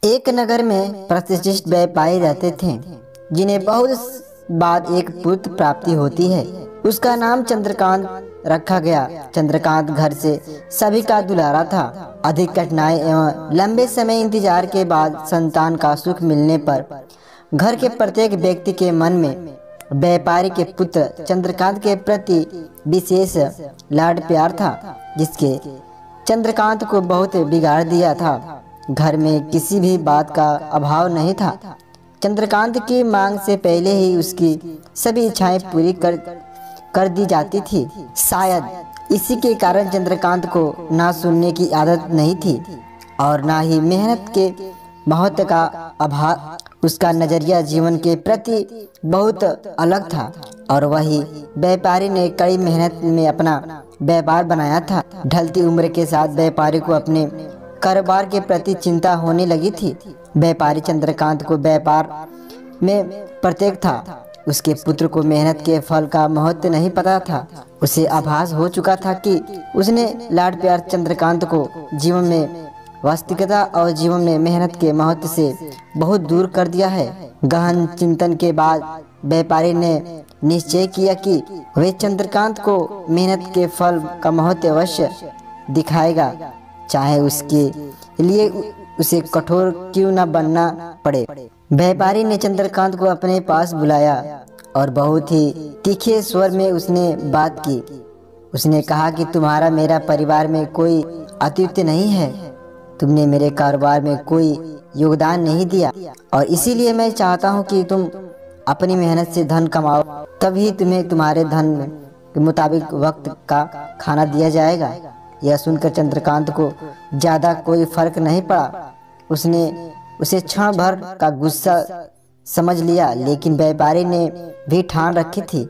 एक नगर में प्रतिष्ठित व्यापारी रहते थे जिन्हें बहुत बाद एक पुत्र प्राप्ति होती है। उसका नाम चंद्रकांत रखा गया। चंद्रकांत घर से सभी का दुलारा था। अधिक कठिनाई एवं लंबे समय इंतजार के बाद संतान का सुख मिलने पर घर के प्रत्येक व्यक्ति के मन में व्यापारी के पुत्र चंद्रकांत के प्रति विशेष लाड प्यार था, जिसके चंद्रकांत को बहुत बिगाड़ दिया था। घर में किसी भी बात का अभाव नहीं था। चंद्रकांत की मांग से पहले ही उसकी सभी इच्छाएं पूरी कर दी जाती थी। शायद इसी के कारण चंद्रकांत को ना सुनने की आदत नहीं थी और ना ही मेहनत के महत्व का अभाव। उसका नजरिया जीवन के प्रति बहुत अलग था और वही व्यापारी ने कड़ी मेहनत में अपना व्यापार बनाया था। ढलती उम्र के साथ व्यापारी को अपने कारोबार के प्रति चिंता होने लगी थी। व्यापारी चंद्रकांत को व्यापार में प्रत्येक था। उसके पुत्र को मेहनत के फल का महत्व नहीं पता था। उसे आभास हो चुका था कि उसने लाड प्यार चंद्रकांत को जीवन में वास्तविकता और जीवन में मेहनत के महत्व से बहुत दूर कर दिया है। गहन चिंतन के बाद व्यापारी ने निश्चय किया कि वे चंद्रकांत को मेहनत के फल का महत्व अवश्य दिखाएगा, चाहे उसके लिए उसे कठोर क्यों न बनना पड़े। व्यापारी ने चंद्रकांत को अपने पास बुलाया और बहुत ही तीखे स्वर में उसने बात की। उसने कहा कि तुम्हारा मेरा परिवार में कोई अतिथि नहीं है। तुमने मेरे कारोबार में कोई योगदान नहीं दिया और इसीलिए मैं चाहता हूं कि तुम अपनी मेहनत से धन कमाओ, तभी तुम्हें तुम्हारे धन के मुताबिक वक्त का खाना दिया जाएगा। यह सुनकर चंद्रकांत को ज्यादा कोई फर्क नहीं पड़ा। उसने उसे क्षण भर का गुस्सा समझ लिया, लेकिन व्यापारी ने भी ठान रखी थी।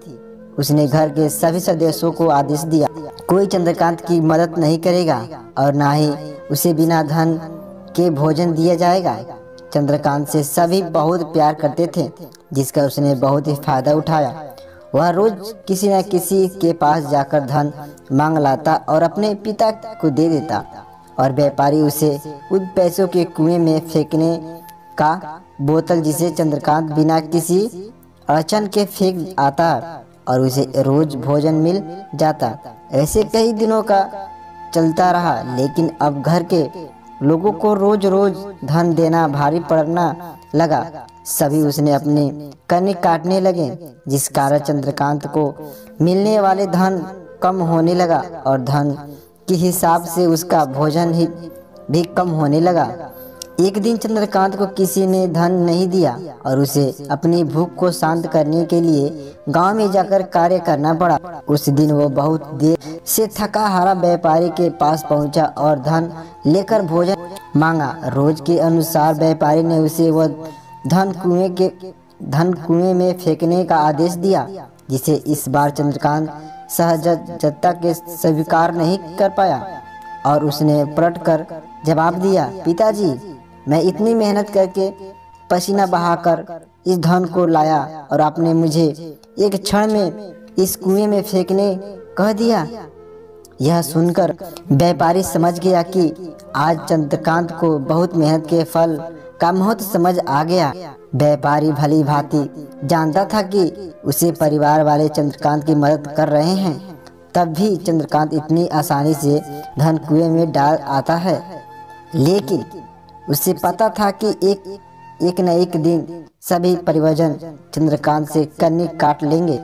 उसने घर के सभी सदस्यों को आदेश दिया, कोई चंद्रकांत की मदद नहीं करेगा और ना ही उसे बिना धन के भोजन दिया जाएगा। चंद्रकांत से सभी बहुत प्यार करते थे, जिसका उसने बहुत ही फायदा उठाया। वह रोज किसी न किसी के पास जाकर धन मांग लाता और अपने पिता को दे देता और व्यापारी उसे उन पैसों के कुएं में फेंकने का बोतल, जिसे चंद्रकांत बिना किसी अड़चन के फेंक आता और उसे रोज भोजन मिल जाता। ऐसे कई दिनों का चलता रहा, लेकिन अब घर के लोगों को रोज रोज धन देना भारी पड़ना लगा। सभी उसने अपने कन्नी काटने लगे, जिस कारण चंद्रकांत को मिलने वाले धन कम होने लगा और धन के हिसाब से उसका भोजन ही भी कम होने लगा। एक दिन चंद्रकांत को किसी ने धन नहीं दिया और उसे अपनी भूख को शांत करने के लिए गांव में जाकर कार्य करना पड़ा। उस दिन वो बहुत देर से थका हारा व्यापारी के पास पहुंचा और धन लेकर भोजन मांगा। रोज के अनुसार व्यापारी ने उसे वह धन कुएं में फेंकने का आदेश दिया, जिसे इस बार चंद्रकांत सहजता के स्वीकार नहीं कर पाया और उसने पलट कर जवाब दिया, पिताजी, मैं इतनी मेहनत करके पसीना बहाकर इस धन को लाया और आपने मुझे एक क्षण में इस कुएं में फेंकने कह दिया। यह सुनकर व्यापारी समझ गया कि आज चंद्रकांत को बहुत मेहनत के फल का महत्व समझ आ गया। व्यापारी भली भांति जानता था कि उसे परिवार वाले चंद्रकांत की मदद कर रहे हैं, तब भी चंद्रकांत इतनी आसानी से धन कुएं में डाल आता है। लेकिन उसे पता था कि एक न एक दिन सभी परिवारजन चंद्रकांत से कन्नी काट लेंगे।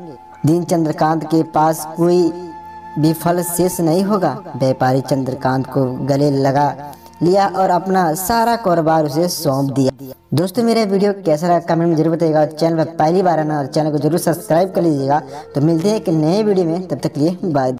दिन चंद्रकांत के पास कोई भी फल शेष नहीं होगा। व्यापारी चंद्रकांत को गले लगा लिया और अपना सारा कारोबार उसे सौंप दिया। दोस्तों, मेरा वीडियो कैसा लगा कमेंट में जरूर बताइएगा। चैनल पर पहली बार आना और चैनल को जरूर सब्सक्राइब कर लीजिएगा। तो मिलते हैं एक नए वीडियो में, तब तक के लिए बाय।